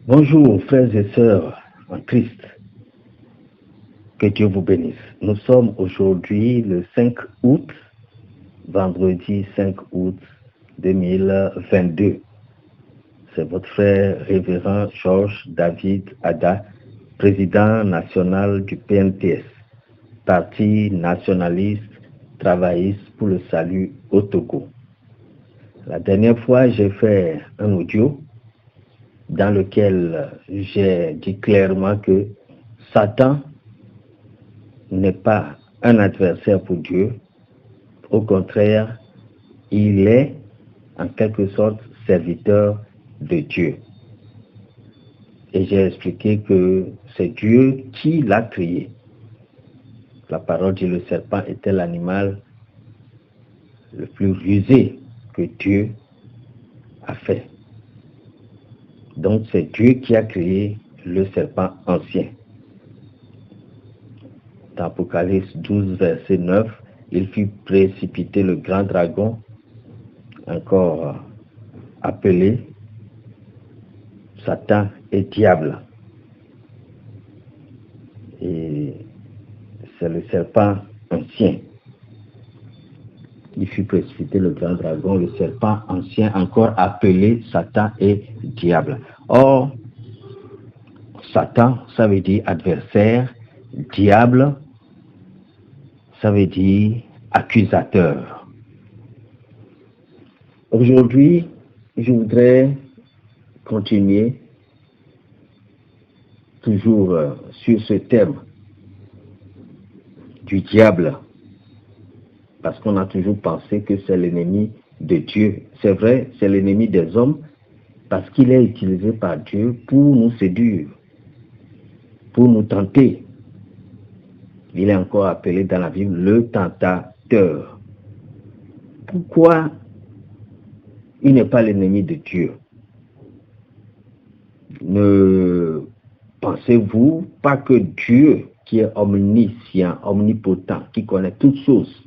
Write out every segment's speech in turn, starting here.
Bonjour frères et sœurs en Christ, que Dieu vous bénisse. Nous sommes aujourd'hui le 5 août, vendredi 5 août 2022. C'est votre frère révérend Georges David Ada, président national du PNTS, Parti nationaliste travailliste pour le salut au Togo. La dernière fois, j'ai fait un audio dans lequel j'ai dit clairement que Satan n'est pas un adversaire pour Dieu. Au contraire, il est en quelque sorte serviteur de Dieu. Et j'ai expliqué que c'est Dieu qui l'a créé. La parole dit: le serpent était l'animal le plus rusé que Dieu a fait. Donc c'est Dieu qui a créé le serpent ancien. Dans Apocalypse 12, verset 9, il fit précipiter le grand dragon, encore appelé Satan et Diable. Et c'est le serpent ancien. Il fit précipiter le grand dragon, le serpent ancien, encore appelé Satan et Diable. Or, Satan, ça veut dire adversaire, diable, ça veut dire accusateur. Aujourd'hui, je voudrais continuer toujours sur ce thème du diable, parce qu'on a toujours pensé que c'est l'ennemi de Dieu. C'est vrai, c'est l'ennemi des hommes, parce qu'il est utilisé par Dieu pour nous séduire, pour nous tenter. Il est encore appelé dans la Bible le tentateur. Pourquoi il n'est pas l'ennemi de Dieu? Ne pensez-vous pas que Dieu, qui est omniscient, omnipotent, qui connaît toutes choses,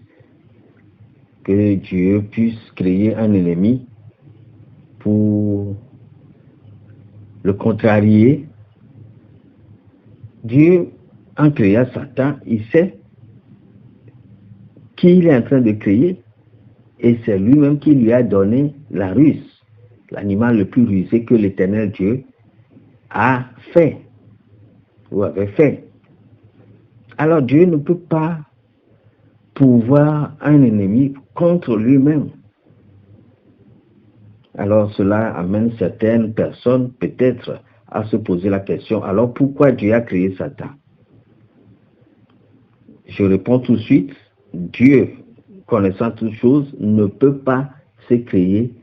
que Dieu puisse créer un ennemi pour le contrarier? Dieu, en créant Satan, il sait qui il est en train de créer, et c'est lui-même qui lui a donné la ruse, l'animal le plus rusé que l'Éternel Dieu a fait, ou avait fait. Alors Dieu ne peut pas pouvoir un ennemi contre lui-même. Alors cela amène certaines personnes peut-être à se poser la question: alors pourquoi Dieu a créé Satan? Je réponds tout de suite: Dieu, connaissant toutes choses, ne peut pas se créer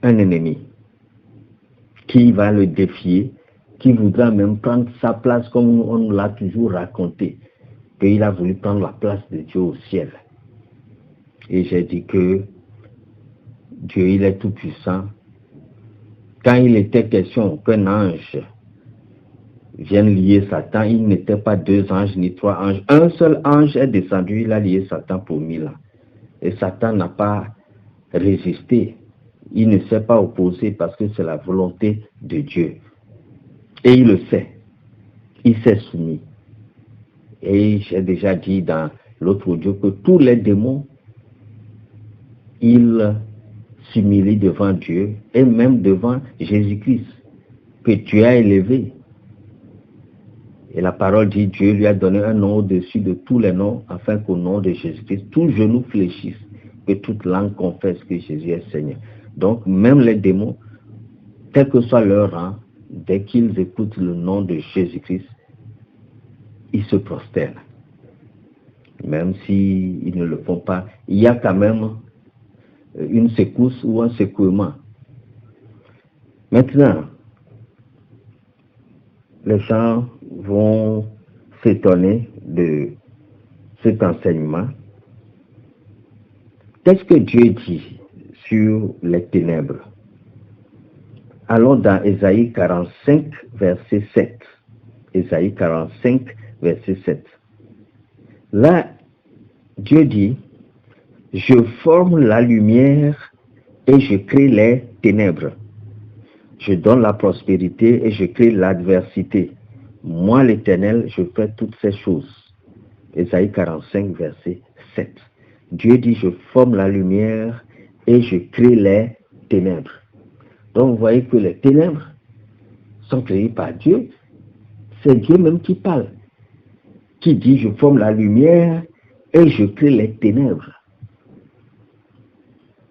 un ennemi qui va le défier, qui voudra même prendre sa place, comme on nous l'a toujours raconté, qu'il a voulu prendre la place de Dieu au ciel. Et j'ai dit que Dieu, il est tout puissant. Quand il était question qu'un ange vienne lier Satan, il n'était pas deux anges ni trois anges. Un seul ange est descendu, il a lié Satan pour 1000 ans. Et Satan n'a pas résisté. Il ne s'est pas opposé parce que c'est la volonté de Dieu. Et il le sait. Il s'est soumis. Et j'ai déjà dit dans l'autre audio que tous les démons, ils s'humilient devant Dieu et même devant Jésus-Christ, que Dieu a élevé. Et la parole dit: Dieu lui a donné un nom au-dessus de tous les noms, afin qu'au nom de Jésus-Christ, tout genou fléchisse, que toute langue confesse que Jésus est Seigneur. Donc même les démons, quel que soit leur rang, dès qu'ils écoutent le nom de Jésus-Christ, ils se prosternent. Même s'ils ne le font pas, il y a quand même une secousse ou un secouement. Maintenant, les gens vont s'étonner de cet enseignement. Qu'est-ce que Dieu dit sur les ténèbres? Allons dans Ésaïe 45, verset 7. Ésaïe 45, verset 7. Là, Dieu dit: je forme la lumière et je crée les ténèbres. Je donne la prospérité et je crée l'adversité. Moi, l'Éternel, je fais toutes ces choses. Ésaïe 45, verset 7. Dieu dit, je forme la lumière et je crée les ténèbres. Donc, vous voyez que les ténèbres sont créées par Dieu. C'est Dieu même qui parle, qui dit, je forme la lumière et je crée les ténèbres.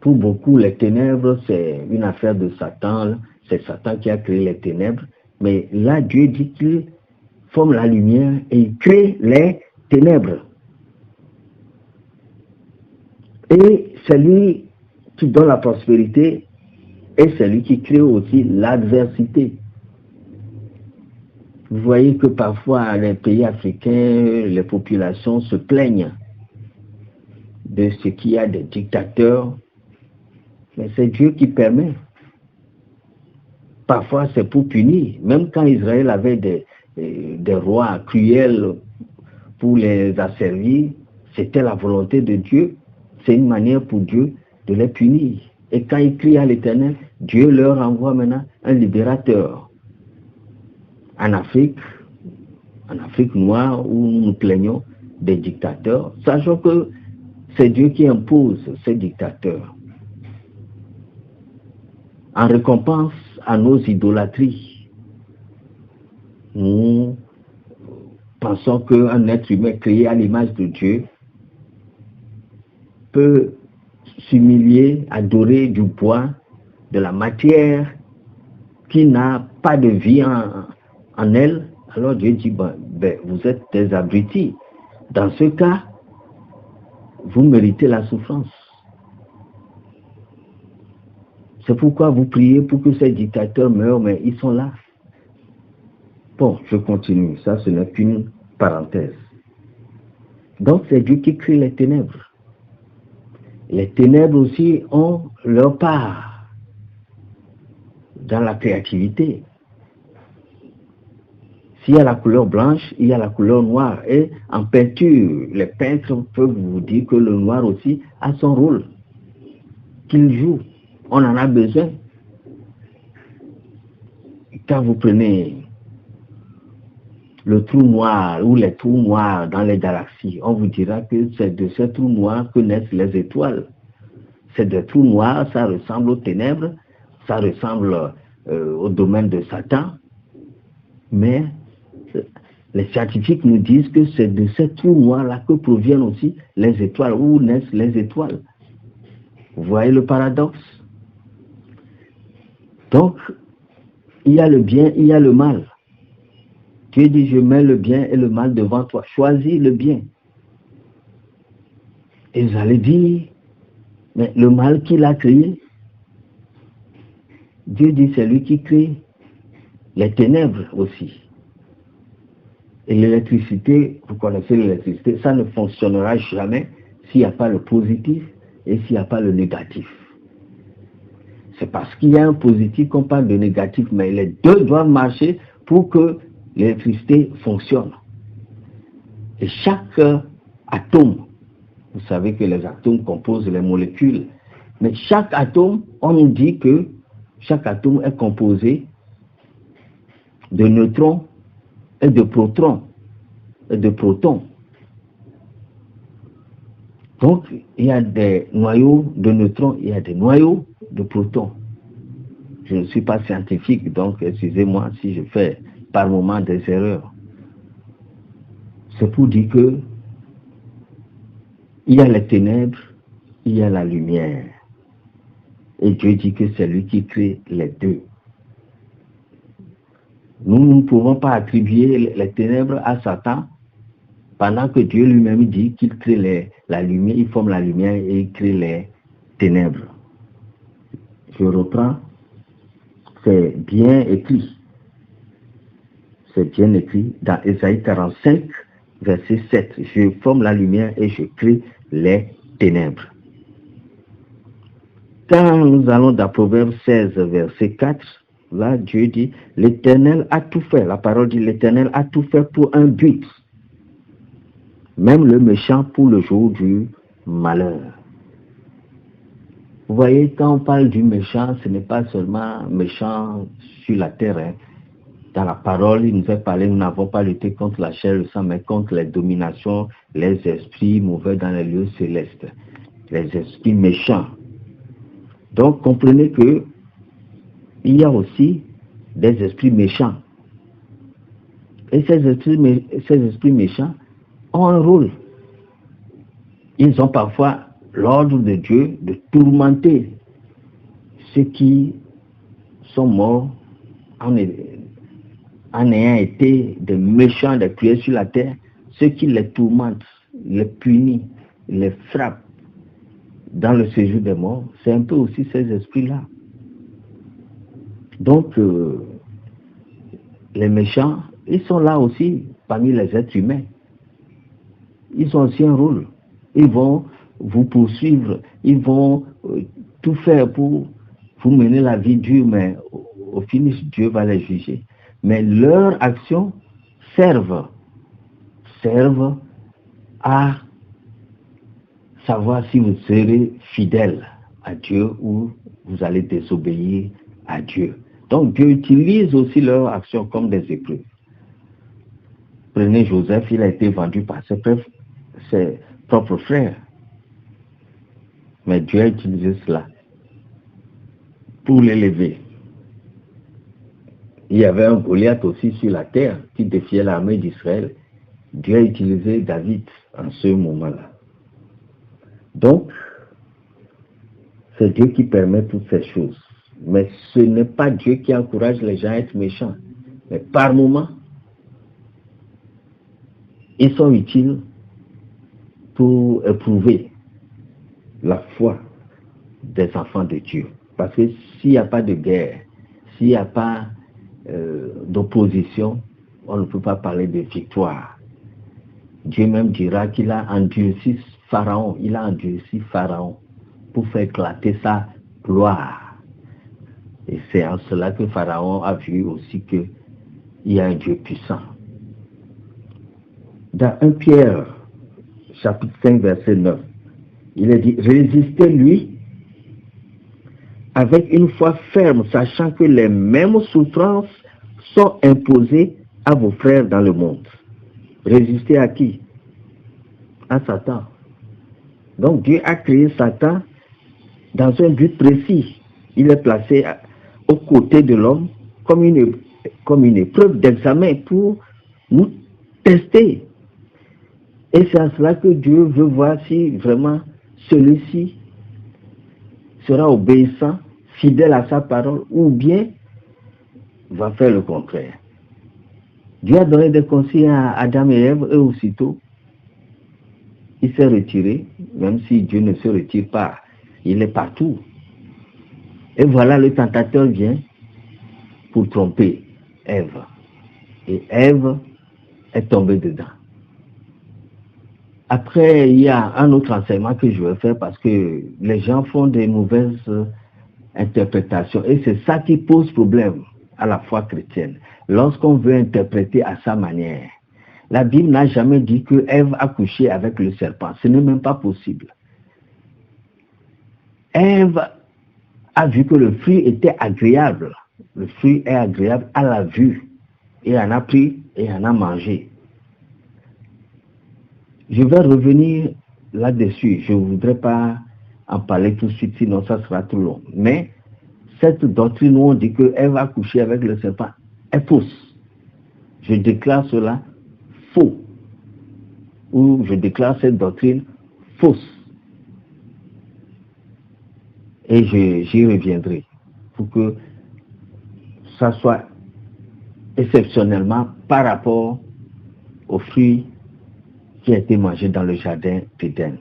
Pour beaucoup, les ténèbres, c'est une affaire de Satan. C'est Satan qui a créé les ténèbres. Mais là, Dieu dit qu'il forme la lumière et il crée les ténèbres. Et c'est lui qui donne la prospérité et c'est lui qui crée aussi l'adversité. Vous voyez que parfois, les pays africains, les populations se plaignent de ce qu'il y a des dictateurs. Mais c'est Dieu qui permet. Parfois, c'est pour punir. Même quand Israël avait des rois cruels pour les asservir, c'était la volonté de Dieu. C'est une manière pour Dieu de les punir. Et quand ils crient à l'Éternel, Dieu leur envoie maintenant un libérateur. En Afrique noire, où nous nous plaignons des dictateurs, sachant que c'est Dieu qui impose ces dictateurs. En récompense à nos idolâtries, nous pensons qu'un être humain créé à l'image de Dieu peut s'humilier, adorer du bois, de la matière qui n'a pas de vie en elle. Alors Dieu dit, vous êtes des abrutis. Dans ce cas, vous méritez la souffrance. C'est pourquoi vous priez pour que ces dictateurs meurent, mais ils sont là. Bon, je continue. Ça, ce n'est qu'une parenthèse. Donc, c'est Dieu qui crée les ténèbres. Les ténèbres aussi ont leur part dans la créativité. S'il y a la couleur blanche, il y a la couleur noire. Et en peinture, les peintres peuvent vous dire que le noir aussi a son rôle qu'il joue. On en a besoin. Quand vous prenez le trou noir ou les trous noirs dans les galaxies, on vous dira que c'est de ces trous noirs que naissent les étoiles. C'est des trous noirs, ça ressemble aux ténèbres, ça ressemble au domaine de Satan. Mais les scientifiques nous disent que c'est de ces trous noirs-là que proviennent aussi les étoiles, où naissent les étoiles. Vous voyez le paradoxe? Donc, il y a le bien, il y a le mal. Dieu dit, je mets le bien et le mal devant toi. Choisis le bien. Et vous allez dire, mais le mal qu'il a créé, Dieu dit, c'est lui qui crée les ténèbres aussi. Et l'électricité, vous connaissez l'électricité, ça ne fonctionnera jamais s'il n'y a pas le positif et s'il n'y a pas le négatif. C'est parce qu'il y a un positif qu'on parle de négatif, mais les deux doivent marcher pour que l'électricité fonctionne. Et chaque atome, vous savez que les atomes composent les molécules, mais chaque atome, on nous dit que chaque atome est composé de neutrons et de protons. Donc, il y a des noyaux de neutrons, il y a des noyaux de protons. Je ne suis pas scientifique, donc excusez-moi si je fais par moment des erreurs. C'est pour dire que il y a les ténèbres, il y a la lumière. Et Dieu dit que c'est lui qui crée les deux. Nous ne pouvons pas attribuer les ténèbres à Satan pendant que Dieu lui-même dit qu'il crée la lumière, il forme la lumière et il crée les ténèbres. Je reprends, c'est bien écrit. C'est bien écrit dans Ésaïe 45, verset 7. Je forme la lumière et je crée les ténèbres. Quand nous allons dans Proverbe 16, verset 4, là Dieu dit, l'Éternel a tout fait. La parole dit, l'Éternel a tout fait pour un but. Même le méchant pour le jour du malheur. Vous voyez, quand on parle du méchant, ce n'est pas seulement méchant sur la terre. Hein. Dans la parole, il nous est parlé, nous n'avons pas lutté contre la chair et le sang, mais contre les dominations, les esprits mauvais dans les lieux célestes, les esprits méchants. Donc, comprenez que il y a aussi des esprits méchants. Et ces esprits méchants ont un rôle. Ils ont parfois l'ordre de Dieu de tourmenter ceux qui sont morts en ayant été des méchants, des cruels sur la terre, ceux qui les tourmentent, les punissent, les frappent dans le séjour des morts, c'est un peu aussi ces esprits-là. Donc, les méchants, ils sont là aussi parmi les êtres humains. Ils ont aussi un rôle. Ils vont vous poursuivre, ils vont tout faire pour vous mener la vie dure, mais au finish, Dieu va les juger. Mais leurs actions servent à savoir si vous serez fidèle à Dieu ou vous allez désobéir à Dieu. Donc Dieu utilise aussi leurs actions comme des épreuves. Prenez Joseph, il a été vendu par ses propres frères. Mais Dieu a utilisé cela pour l'élever. Il y avait un Goliath aussi sur la terre qui défiait l'armée d'Israël. Dieu a utilisé David en ce moment-là. Donc, c'est Dieu qui permet toutes ces choses. Mais ce n'est pas Dieu qui encourage les gens à être méchants. Mais par moments, ils sont utiles pour éprouver la foi des enfants de Dieu. Parce que s'il n'y a pas de guerre, s'il n'y a pas d'opposition, on ne peut pas parler de victoire. Dieu même dira qu'il a endurci Pharaon, pour faire éclater sa gloire. Et c'est en cela que Pharaon a vu aussi qu'il y a un Dieu puissant. Dans 1 Pierre, chapitre 5, verset 9, il est dit, résistez-lui avec une foi ferme, sachant que les mêmes souffrances sont imposées à vos frères dans le monde. Résister à qui? À Satan. Donc Dieu a créé Satan dans un but précis. Il est placé aux côtés de l'homme comme une épreuve d'examen pour nous tester. Et c'est à cela que Dieu veut voir si vraiment celui-ci sera obéissant, fidèle à sa parole, ou bien va faire le contraire. Dieu a donné des conseils à Adam et Ève, et aussitôt, il s'est retiré, même si Dieu ne se retire pas, il est partout. Et voilà, le tentateur vient pour tromper Ève. Et Ève est tombée dedans. Après, il y a un autre enseignement que je vais faire parce que les gens font des mauvaises interprétations. Et c'est ça qui pose problème à la foi chrétienne. Lorsqu'on veut interpréter à sa manière. La Bible n'a jamais dit que Ève a couché avec le serpent. Ce n'est même pas possible. Ève a vu que le fruit était agréable. Le fruit est agréable à la vue. Et elle en a pris et elle en a mangé. Je vais revenir là-dessus. Je ne voudrais pas en parler tout de suite, sinon ça sera trop long. Mais cette doctrine où on dit que Ève a couché avec le serpent est fausse. Je déclare cela faux. Ou je déclare cette doctrine fausse. Et j'y reviendrai pour que ça soit exceptionnellement par rapport aux fruits qui a été mangé dans le jardin d'Éden.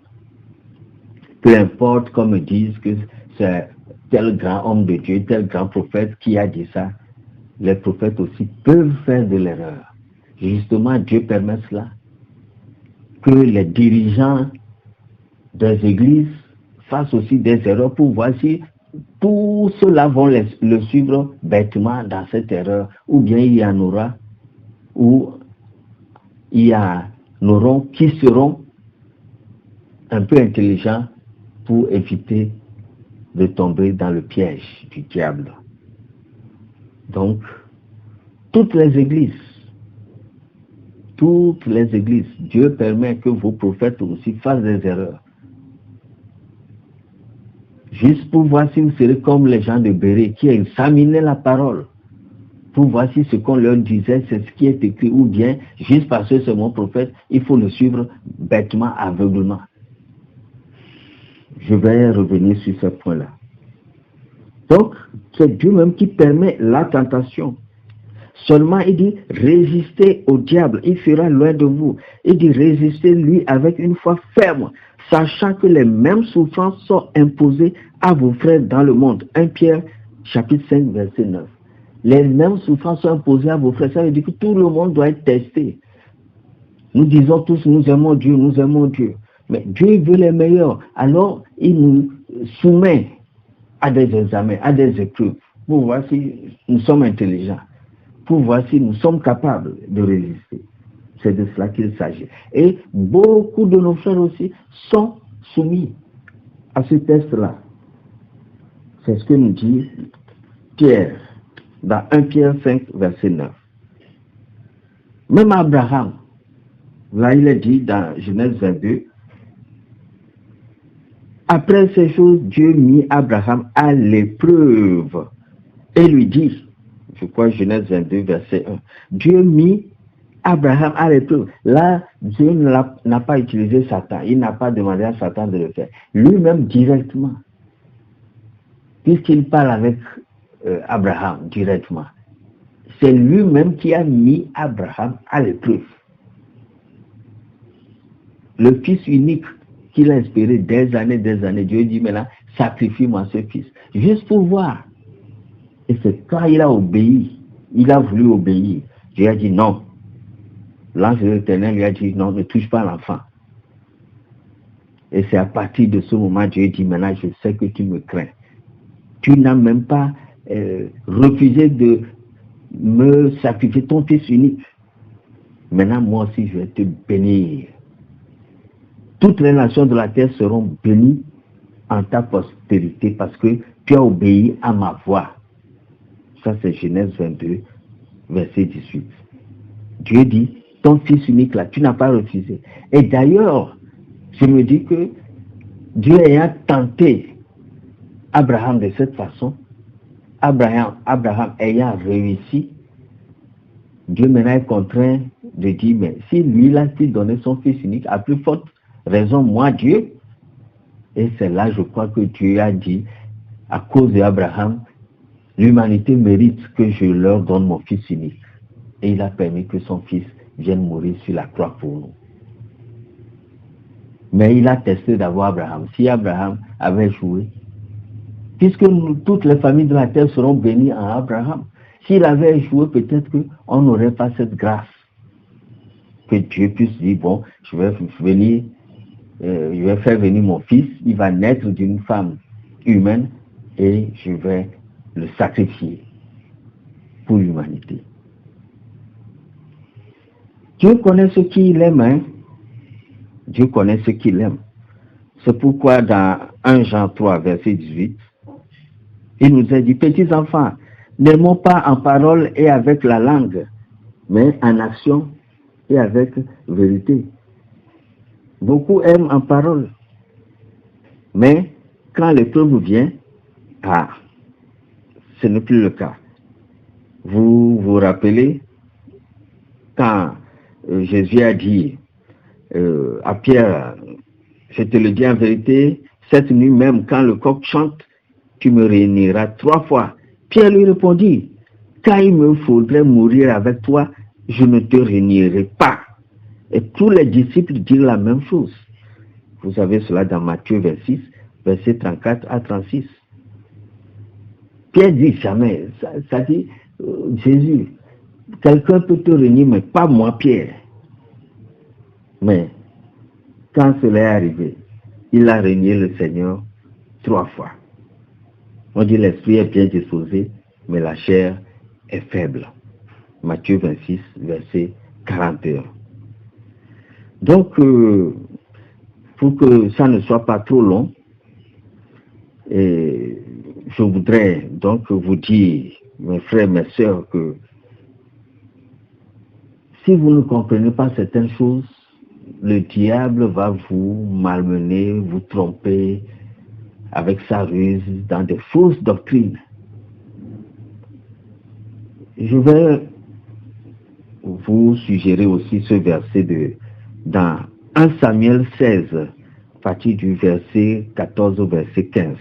Peu importe qu'on me dise que c'est tel grand homme de Dieu, tel grand prophète qui a dit ça, les prophètes aussi peuvent faire de l'erreur. Justement, Dieu permet cela, que les dirigeants des églises fassent aussi des erreurs pour voir si tous ceux-là vont le suivre bêtement dans cette erreur, ou bien il y en aura, ou il y en auront qui seront un peu intelligents pour éviter de tomber dans le piège du diable. Donc, toutes les églises, Dieu permet que vos prophètes aussi fassent des erreurs. Juste pour voir si vous serez comme les gens de Béré qui examinaient la parole, pour voir si ce qu'on leur disait, c'est ce qui est écrit, ou bien, juste parce que c'est mon prophète, il faut le suivre bêtement, aveuglement. Je vais revenir sur ce point-là. Donc, c'est Dieu même qui permet la tentation. Seulement, il dit, résistez au diable, il sera loin de vous. Il dit, résistez lui avec une foi ferme, sachant que les mêmes souffrances sont imposées à vos frères dans le monde. 1 Pierre, chapitre 5, verset 9. Les mêmes souffrances sont imposées à vos frères. Ça veut dire que tout le monde doit être testé. Nous disons tous, nous aimons Dieu, nous aimons Dieu. Mais Dieu veut les meilleurs. Alors, il nous soumet à des examens, à des épreuves, pour voir si nous sommes intelligents, pour voir si nous sommes capables de résister. C'est de cela qu'il s'agit. Et beaucoup de nos frères aussi sont soumis à ce test-là. C'est ce que nous dit Pierre, dans 1 Pierre 5, verset 9. Même Abraham, là il est dit dans Genèse 22, après ces choses, Dieu mit Abraham à l'épreuve et lui dit, je crois Genèse 22, verset 1, Dieu mit Abraham à l'épreuve. Là, Dieu n'a pas utilisé Satan, il n'a pas demandé à Satan de le faire. Lui-même directement, puisqu'il parle avec Abraham directement, c'est lui-même qui a mis Abraham à l'épreuve. Le fils unique qu'il a espéré des années, Dieu dit maintenant, sacrifie-moi ce fils. Juste pour voir. Et c'est quand il a obéi, il a voulu obéir. Dieu a dit non. L'ange de l'Éternel lui a dit non, ne touche pas l'enfant. Et c'est à partir de ce moment, Dieu dit maintenant, je sais que tu me crains. Tu n'as même pas refusé de me sacrifier ton fils unique. Maintenant, moi aussi, je vais te bénir. Toutes les nations de la terre seront bénies en ta postérité parce que tu as obéi à ma voix. Ça, c'est Genèse 22, verset 18. Dieu dit, ton fils unique là, tu n'as pas refusé. Et d'ailleurs, je me dis que Dieu ayant tenté Abraham de cette façon, Abraham ayant réussi, Dieu maintenant est contraint de dire, mais si lui là qui donnait son fils unique, à plus forte raison, moi Dieu, et c'est là je crois que Dieu a dit, à cause d'Abraham, l'humanité mérite que je leur donne mon fils unique. Et il a permis que son fils vienne mourir sur la croix pour nous. Mais il a testé d'avoir Abraham. Si Abraham avait joué, puisque toutes les familles de la terre seront bénies en Abraham, s'il avait joué, peut-être qu'on n'aurait pas cette grâce. Que Dieu puisse dire, bon, je vais faire venir mon fils, il va naître d'une femme humaine et je vais le sacrifier pour l'humanité. Dieu connaît ce qu'il aime, hein? Dieu connaît ce qu'il aime. C'est pourquoi dans 1 Jean 3, verset 18, il nous a dit, petits enfants, n'aimons pas en parole et avec la langue, mais en action et avec vérité. Beaucoup aiment en parole, mais quand l'épreuve vient, ce n'est plus le cas. Vous vous rappelez quand Jésus a dit à Pierre, je te le dis en vérité, cette nuit même, quand le coq chante, tu me réuniras 3 fois. Pierre lui répondit, quand il me faudrait mourir avec toi, je ne te réunirai pas. Et tous les disciples disent la même chose. Vous savez cela dans Matthieu 26, verset 34 à 36. Pierre dit jamais, ça dit, Jésus, quelqu'un peut te réunir, mais pas moi, Pierre. Mais quand cela est arrivé, il a régné le Seigneur 3 fois. On dit l'esprit est bien disposé, mais la chair est faible. Matthieu 26, verset 41. Donc, pour que ça ne soit pas trop long, Et je voudrais donc vous dire, mes frères, mes sœurs, que si vous ne comprenez pas certaines choses, le diable va vous malmener, vous tromper avec sa ruse dans des fausses doctrines. Je vais vous suggérer aussi ce verset dans 1 Samuel 16, à partir du verset 14 au verset 15.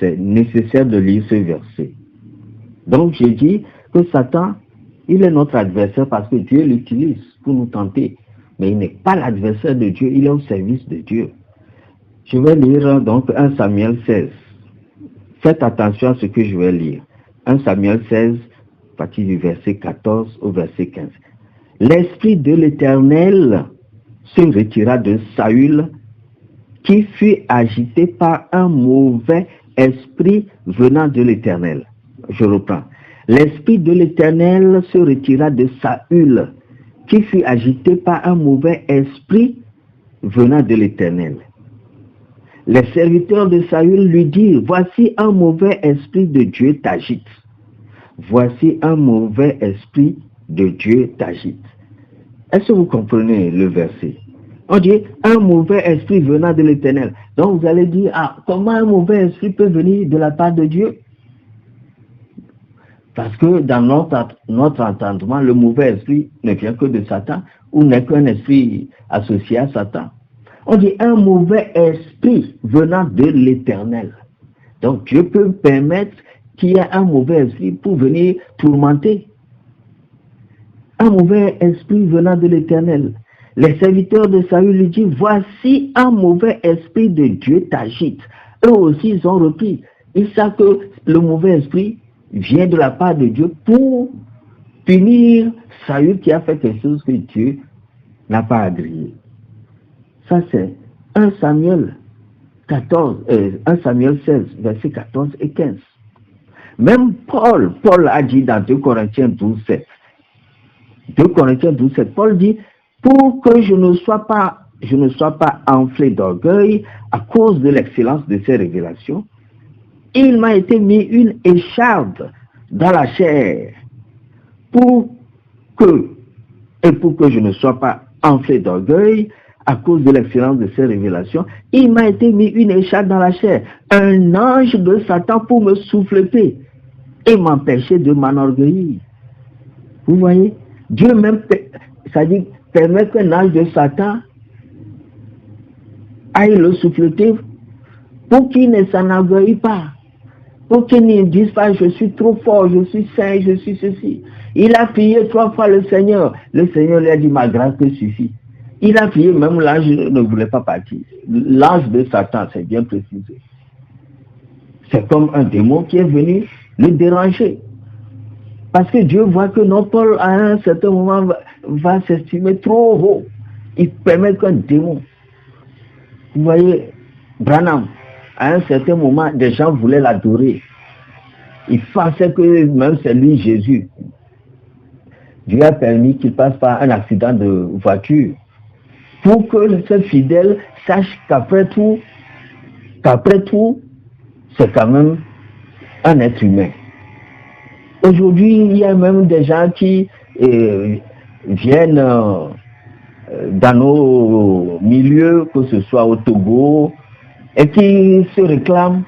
C'est nécessaire de lire ce verset. Donc j'ai dit que Satan, il est notre adversaire parce que Dieu l'utilise pour nous tenter. Mais il n'est pas l'adversaire de Dieu, il est au service de Dieu. Je vais lire donc 1 Samuel 16. Faites attention à ce que je vais lire. 1 Samuel 16, à partir du verset 14 au verset 15. L'Esprit de l'Éternel se retira de Saül, qui fut agité par un mauvais esprit venant de l'Éternel. Je reprends. L'Esprit de l'Éternel se retira de Saül, qui fut agité par un mauvais esprit venant de l'Éternel. Les serviteurs de Saül lui dirent, voici un mauvais esprit de Dieu t'agite. Voici un mauvais esprit de Dieu t'agite. Est-ce que vous comprenez le verset? On dit un mauvais esprit venant de l'Éternel. Donc vous allez dire, comment un mauvais esprit peut venir de la part de Dieu? Parce que dans notre entendement, le mauvais esprit ne vient que de Satan ou n'est qu'un esprit associé à Satan. On dit un mauvais esprit venant de l'Éternel. Donc Dieu peut permettre qu'il y ait un mauvais esprit pour venir tourmenter. Un mauvais esprit venant de l'Éternel. Les serviteurs de Saül lui disent, voici un mauvais esprit de Dieu t'agite. Eux aussi, ils ont repris. Ils savent que le mauvais esprit vient de la part de Dieu pour punir Saül qui a fait quelque chose que Dieu n'a pas agréé. Ça, c'est 1 Samuel 16, versets 14 et 15. Même Paul a dit dans 2 Corinthiens 12, 7. 2 Corinthiens 12, 7, Paul dit, pour que je ne sois pas enflé d'orgueil à cause de l'excellence de ces révélations, il m'a été mis une écharpe dans la chair pour que je ne sois pas enflé d'orgueil à cause de l'excellence de ces révélations, il m'a été mis une écharpe dans la chair, un ange de Satan pour me souffleter et m'empêcher de m'enorgueillir. Vous voyez, Dieu même, c'est-à-dire, permet qu'un ange de Satan aille le souffleter pour qu'il ne s'enorgueille pas, pour qu'il ne dise pas je suis trop fort, je suis saint, je suis ceci. Il a prié 3 fois le Seigneur lui a dit ma grâce te suffit. Il a prié, même l'ange ne voulait pas partir. L'ange de Satan, c'est bien précisé. C'est comme un démon qui est venu le déranger. Parce que Dieu voit que non, Paul à un certain moment va s'estimer trop haut. Il permet qu'un démon. Vous voyez, Branham, à un certain moment, des gens voulaient l'adorer. Ils pensaient que même c'est lui Jésus. Dieu a permis qu'il passe par un accident de voiture pour que ce fidèle sache qu'après tout, c'est quand même un être humain. Aujourd'hui, il y a même des gens qui viennent dans nos milieux, que ce soit au Togo, et qui se réclament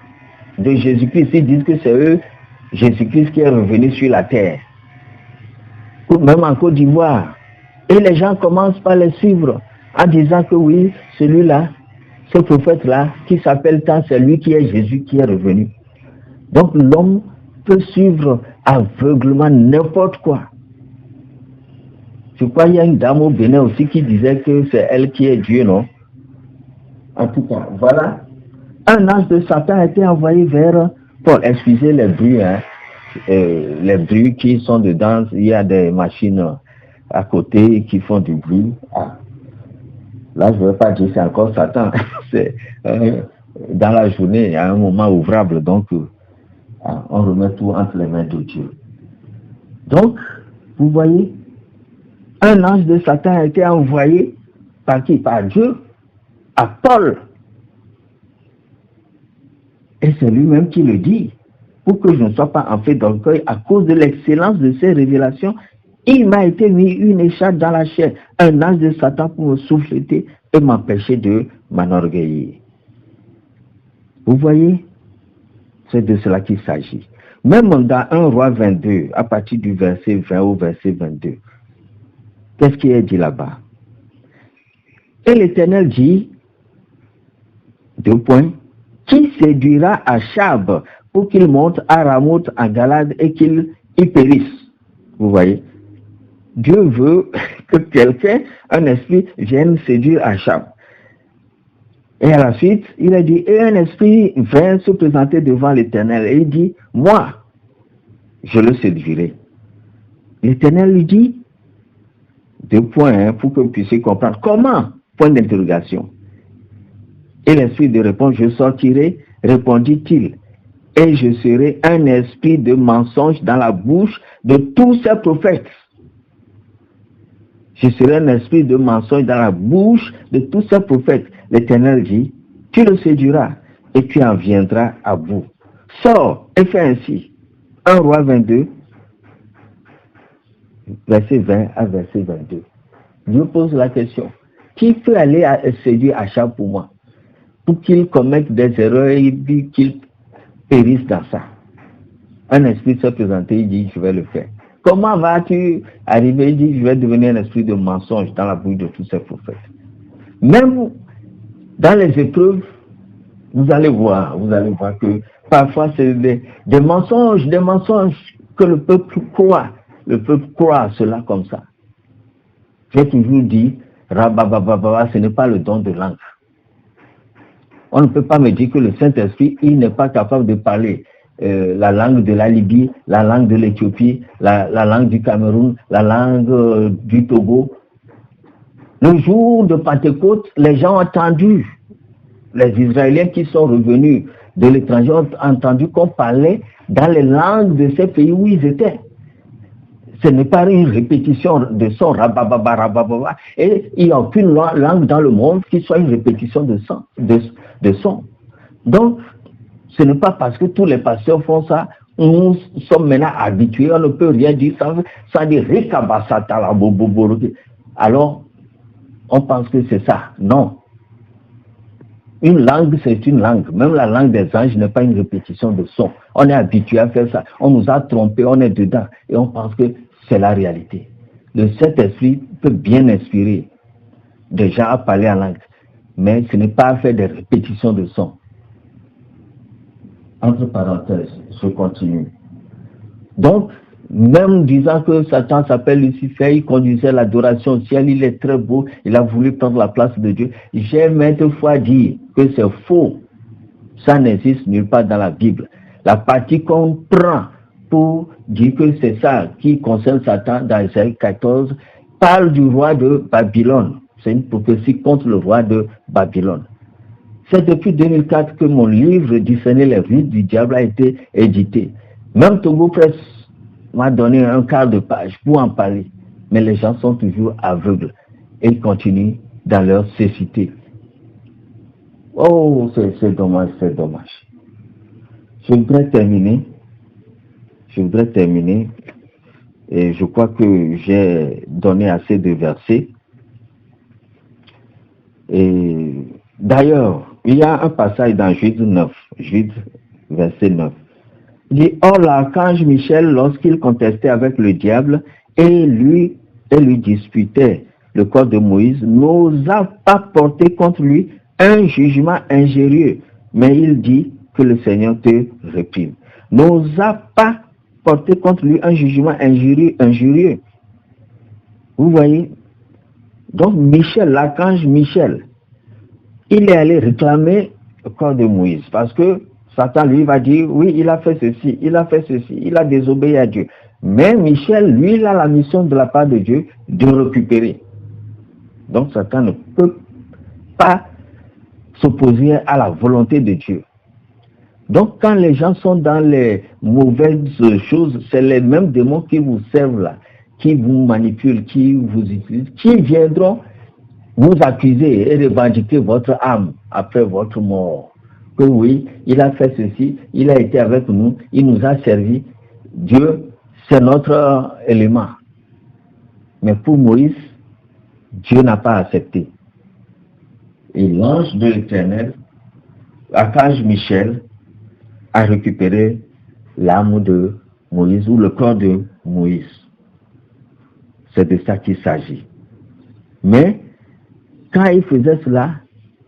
de Jésus-Christ. Ils disent que c'est eux, Jésus-Christ, qui est revenu sur la terre. Ou même en Côte d'Ivoire. Et les gens commencent par les suivre en disant que oui, celui-là, ce prophète-là, qui s'appelle tant, c'est lui qui est Jésus qui est revenu. Donc l'homme peut suivre aveuglement n'importe quoi. Je crois qu'il y a une dame au Bénin aussi qui disait que c'est elle qui est Dieu, non? En tout cas, voilà. Un ange de Satan a été envoyé vers Paul. Excusez les bruits, hein. Les bruits qui sont dedans. Il y a des machines à côté qui font du bruit. Là, je ne veux pas dire c'est encore Satan. C'est dans la journée, il y a un moment ouvrable, donc on remet tout entre les mains de Dieu. Donc, vous voyez, un ange de Satan a été envoyé par qui? Par Dieu, à Paul. Et c'est lui-même qui le dit. Pour que je ne sois pas en fait d'orgueil à cause de l'excellence de ces révélations, il m'a été mis une écharpe dans la chair, un ange de Satan pour me souffleter et m'empêcher de m'enorgueillir. Vous voyez, c'est de cela qu'il s'agit. Même dans 1 Roi 22, à partir du verset 20 au verset 22, qu'est-ce qui est dit là-bas? Et l'Éternel dit, 2 points, qui séduira Achab pour qu'il monte à Ramoth en Galade et qu'il y périsse. Vous voyez, Dieu veut que quelqu'un, un esprit, vienne séduire Achab. Et à la suite, il a dit, et un esprit vient se présenter devant l'Éternel. Et il dit, moi, je le séduirai. L'Éternel lui dit, 2 points, pour que vous puissiez comprendre. Comment? Point d'interrogation. Et l'esprit de réponse, je sortirai, répondit-il, et je serai un esprit de mensonge dans la bouche de tous ces prophètes. Je serai un esprit de mensonge dans la bouche de tous ces prophètes. L'Éternel dit, tu le séduiras et tu en viendras à bout. Sors et fais ainsi. 1 Roi 22, verset 20 à verset 22. Dieu pose la question, qui peut aller séduire Achab pour moi? Pour qu'il commette des erreurs et qu'il périsse dans ça. Un esprit s'est présenté, il dit, je vais le faire. Comment vas-tu arriver? Il dit, je vais devenir un esprit de mensonge dans la bouche de tous ces prophètes. Même dans les épreuves, vous allez voir que parfois c'est des mensonges que le peuple croit. Le peuple croit cela comme ça. J'ai toujours dit, rababababa, ce n'est pas le don de langue. On ne peut pas me dire que le Saint-Esprit, il n'est pas capable de parler la langue de la Libye, la langue de l'Éthiopie, la langue du Cameroun, la langue du Togo. Le jour de Pentecôte, les gens ont entendu, les Israéliens qui sont revenus de l'étranger ont entendu qu'on parlait dans les langues de ces pays où ils étaient. Ce n'est pas une répétition de son rabababa, rabababa. Et il n'y a aucune langue dans le monde qui soit une répétition de son. Donc, ce n'est pas parce que tous les pasteurs font ça, nous sommes maintenant habitués, on ne peut rien dire sans dire rikabasata la bobobo. Alors, on pense que c'est ça. Non. Une langue, c'est une langue. Même la langue des anges n'est pas une répétition de son. On est habitué à faire ça. On nous a trompés, on est dedans. Et on pense que c'est la réalité. Le Saint-Esprit peut bien inspirer des gens à parler en langue. Mais ce n'est pas à faire des répétitions de son. Entre parenthèses, je continue. Donc, même disant que Satan s'appelle Lucifer, il conduisait l'adoration au ciel, il est très beau, il a voulu prendre la place de Dieu. J'ai maintes fois dit que c'est faux. Ça n'existe nulle part dans la Bible. La partie qu'on prend pour dire que c'est ça qui concerne Satan dans Isaïe 14 parle du roi de Babylone. C'est une prophétie contre le roi de Babylone. C'est depuis 2004 que mon livre Discerner les rites du diable a été édité. Même Togo Press m'a donné un quart de page pour en parler. Mais les gens sont toujours aveugles et ils continuent dans leur cécité. Oh, c'est dommage, c'est dommage. Je voudrais terminer. Et je crois que j'ai donné assez de versets. Et d'ailleurs, il y a un passage dans Jude 9, Jude verset 9. Il dit, or l'archange Michel, lorsqu'il contestait avec le diable et lui disputait le corps de Moïse, n'osa pas porter contre lui un jugement injurieux, mais il dit que le Seigneur te réprime. N'osa pas porter contre lui un jugement injurieux. Vous voyez? Donc Michel, l'archange Michel, il est allé réclamer le corps de Moïse parce que Satan lui va dire, oui, il a fait ceci, il a désobéi à Dieu. Mais Michel, lui, il a la mission de la part de Dieu de récupérer. Donc Satan ne peut pas s'opposer à la volonté de Dieu. Donc quand les gens sont dans les mauvaises choses, c'est les mêmes démons qui vous servent là, qui vous manipulent, qui vous utilisent, qui viendront vous accuser et revendiquer votre âme après votre mort. que oui, il a fait ceci, il a été avec nous, il nous a servi. Dieu, c'est notre élément. Mais pour Moïse, Dieu n'a pas accepté. Et l'ange de l'Éternel, Archange Michel, a récupéré l'âme de Moïse ou le corps de Moïse. C'est de ça qu'il s'agit. Mais quand il faisait cela,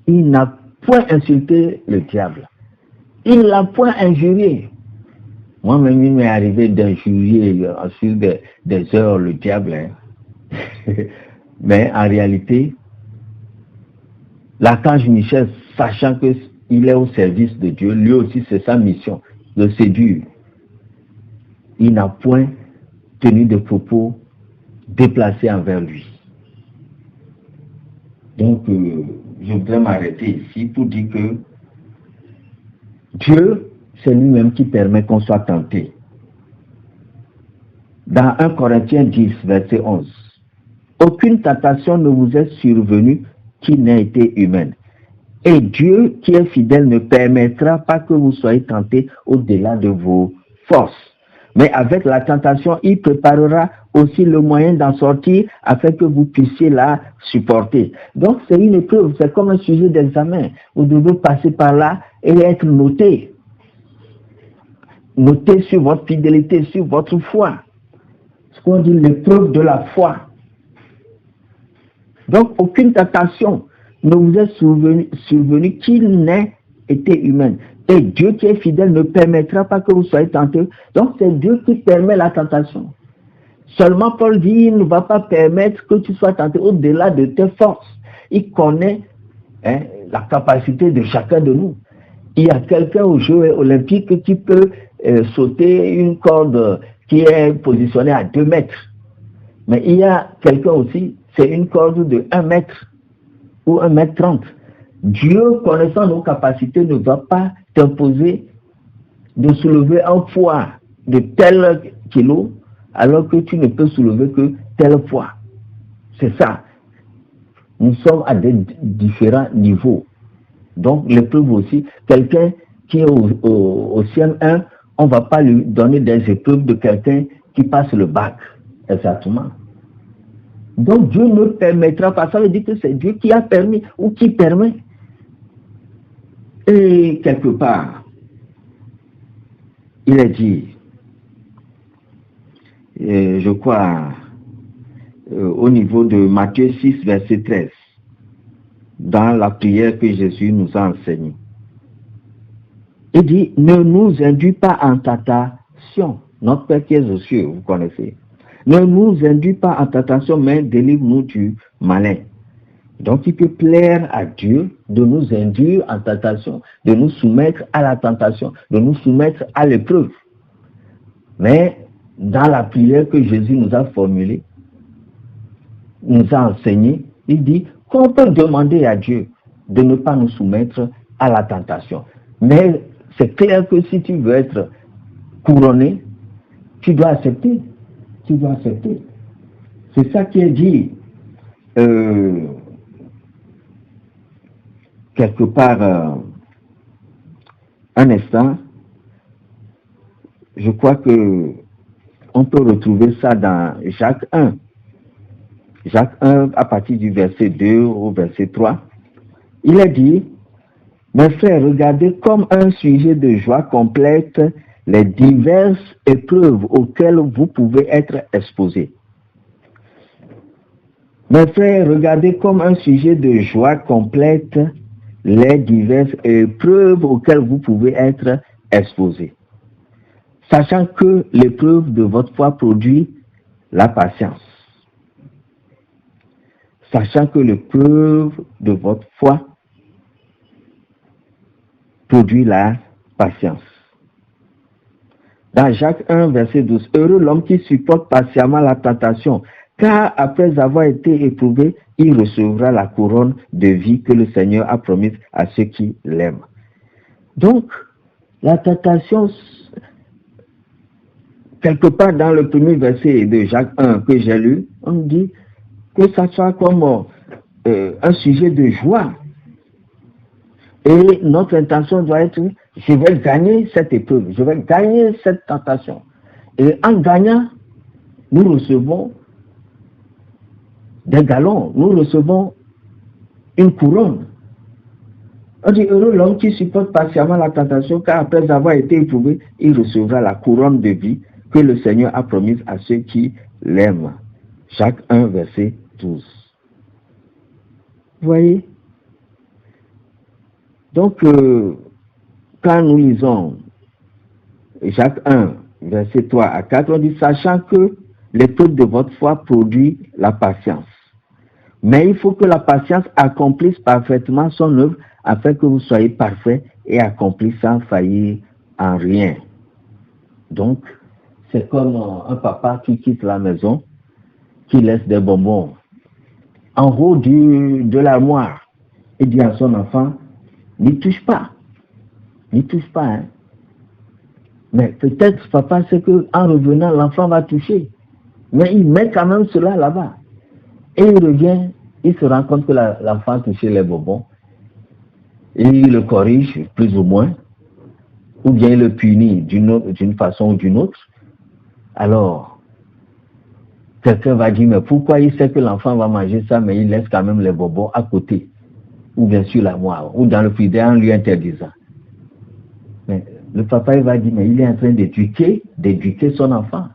il n'a point insulté le diable. Il ne l'a point injurié. Moi-même, il m'est arrivé d'injurier ensuite des heures le diable. Hein. Mais en réalité, l'archange Michel, sachant qu'il est au service de Dieu, lui aussi c'est sa mission, de séduire. Il n'a point tenu de propos déplacés envers lui. Donc, je voudrais m'arrêter ici pour dire que Dieu, c'est lui-même qui permet qu'on soit tenté. Dans 1 Corinthiens 10, verset 11, aucune tentation ne vous est survenue qui n'ait été humaine. Et Dieu, qui est fidèle, ne permettra pas que vous soyez tentés au-delà de vos forces. Mais avec la tentation, il préparera aussi le moyen d'en sortir afin que vous puissiez la supporter. Donc c'est une épreuve, c'est comme un sujet d'examen. Vous devez passer par là et être noté. Noté sur votre fidélité, sur votre foi. Ce qu'on dit l'épreuve de la foi. Donc aucune tentation ne vous est survenue qui n'ait été humaine. Et Dieu qui est fidèle ne permettra pas que vous soyez tentés. Donc c'est Dieu qui permet la tentation. Seulement Paul dit, il ne va pas permettre que tu sois tenté au-delà de tes forces. Il connaît la capacité de chacun de nous. Il y a quelqu'un aux Jeux olympiques qui peut sauter une corde qui est positionnée à 2 mètres. Mais il y a quelqu'un aussi, c'est une corde de 1 mètre ou 1 mètre 30. Dieu, connaissant nos capacités, ne va pas t'imposer de soulever un poids de tel kilo alors que tu ne peux soulever que tel poids. C'est ça. Nous sommes à des différents niveaux. Donc l'épreuve aussi, quelqu'un qui est au CM1, on ne va pas lui donner des épreuves de quelqu'un qui passe le bac. Exactement. Donc Dieu ne permettra pas. Ça veut dire que c'est Dieu qui a permis ou qui permet. Et quelque part, il est dit, je crois, au niveau de Matthieu 6, verset 13, dans la prière que Jésus nous a enseignée. Il dit, ne nous induis pas en tentation. Notre Père qui est aux cieux, vous connaissez. Ne nous induis pas en tentation, mais délivre-nous du malin. Donc il peut plaire à Dieu de nous induire en tentation, de nous soumettre à la tentation, de nous soumettre à l'épreuve. Mais dans la prière que Jésus nous a formulée, nous a enseignée, il dit qu'on peut demander à Dieu de ne pas nous soumettre à la tentation. Mais c'est clair que si tu veux être couronné, tu dois accepter. Tu dois accepter. C'est ça qui est dit quelque part un instant. Je crois que on peut retrouver ça dans Jacques 1. Jacques 1 à partir du verset 2 au verset 3. Il est dit, mes frères, regardez comme un sujet de joie complète les diverses épreuves auxquelles vous pouvez être exposés. Mes frères, regardez comme un sujet de joie complète les diverses épreuves auxquelles vous pouvez être exposés. Sachant que l'épreuve de votre foi produit la patience. Sachant que l'épreuve de votre foi produit la patience. Dans Jacques 1, verset 12, heureux l'homme qui supporte patiemment la tentation, car après avoir été éprouvé, il recevra la couronne de vie que le Seigneur a promise à ceux qui l'aiment. Donc, la tentation, quelque part dans le premier verset de Jacques 1 que j'ai lu, on dit que ça soit comme un sujet de joie. Et notre intention doit être, je vais gagner cette épreuve, je vais gagner cette tentation. Et en gagnant, nous recevons des galons, nous recevons une couronne. On dit, heureux l'homme qui supporte patiemment la tentation, car après avoir été éprouvé, il recevra la couronne de vie que le Seigneur a promise à ceux qui l'aiment. Jacques 1, verset 12. Vous voyez? Donc, quand nous lisons Jacques 1, verset 3 à 4, on dit, sachant que l'épreuve de votre foi produit la patience. Mais il faut que la patience accomplisse parfaitement son œuvre afin que vous soyez parfaits et accomplis sans faillir en rien. Donc, c'est comme un papa qui quitte la maison, qui laisse des bonbons en haut de l'armoire et dit à son enfant, n'y touche pas, hein. Mais peut-être, papa, c'est qu'en revenant, l'enfant va toucher. Mais il met quand même cela là-bas. Et il revient, il se rend compte que l'enfant a touché les bonbons. Et il le corrige, plus ou moins. Ou bien il le punit d'une façon ou d'une autre. Alors, quelqu'un va dire, mais pourquoi il sait que l'enfant va manger ça, mais il laisse quand même les bonbons à côté, ou bien sur l'armoire, ou dans le frigidaire en lui interdisant. Mais le papa, il va dire, mais il est en train d'éduquer son enfant.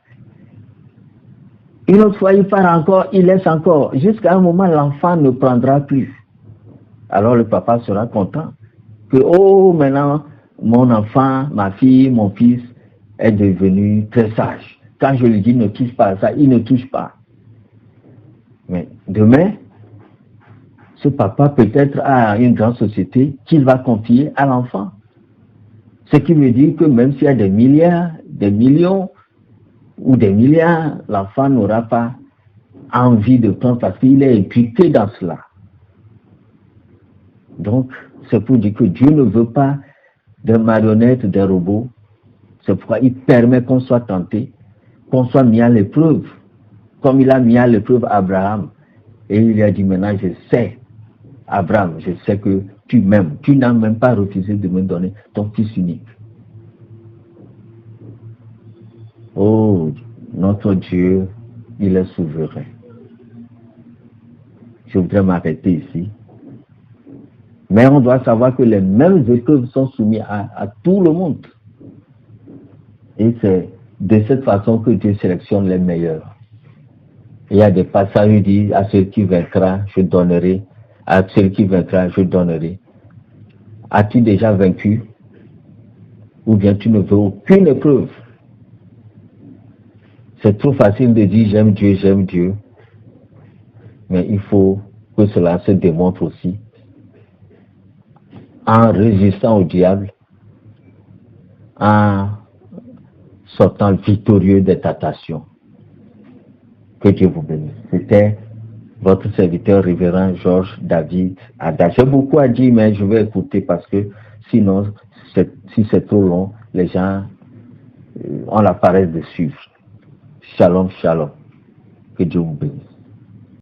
Une autre fois, il part encore, il laisse encore, jusqu'à un moment, l'enfant ne prendra plus. Alors le papa sera content que, oh, maintenant, mon enfant, ma fille, mon fils est devenu très sage. Quand je lui dis ne touche pas à ça, il ne touche pas. Mais demain, ce papa peut-être a une grande société qu'il va confier à l'enfant. Ce qui veut dire que même s'il y a des milliards, des millions ou des milliards, l'enfant n'aura pas envie de prendre parce qu'il est impliqué dans cela. Donc, c'est pour dire que Dieu ne veut pas des marionnettes, des robots. C'est pourquoi il permet qu'on soit tenté, qu'on soit mis à l'épreuve, comme il a mis à l'épreuve Abraham. Et il lui a dit, maintenant je sais, Abraham, je sais que tu m'aimes. Tu n'as même pas refusé de me donner ton fils unique. Oh, notre Dieu, il est souverain. Je voudrais m'arrêter ici. Mais on doit savoir que les mêmes épreuves sont soumises à tout le monde. Et c'est de cette façon que Dieu sélectionne les meilleurs. Il y a des passages où il dit, à celui qui vaincra, je donnerai. À celui qui vaincra, je donnerai. As-tu déjà vaincu? Ou bien tu ne veux aucune épreuve? C'est trop facile de dire j'aime Dieu. Mais il faut que cela se démontre aussi en résistant au diable, en sortant victorieux des tentations. Que Dieu vous bénisse. C'était votre serviteur révérend Georges David Ada. J'ai beaucoup à dire, mais je vais écouter parce que sinon, si c'est trop long, les gens ont la paresse de suivre. Shalom, shalom. Que Dieu vous bénisse.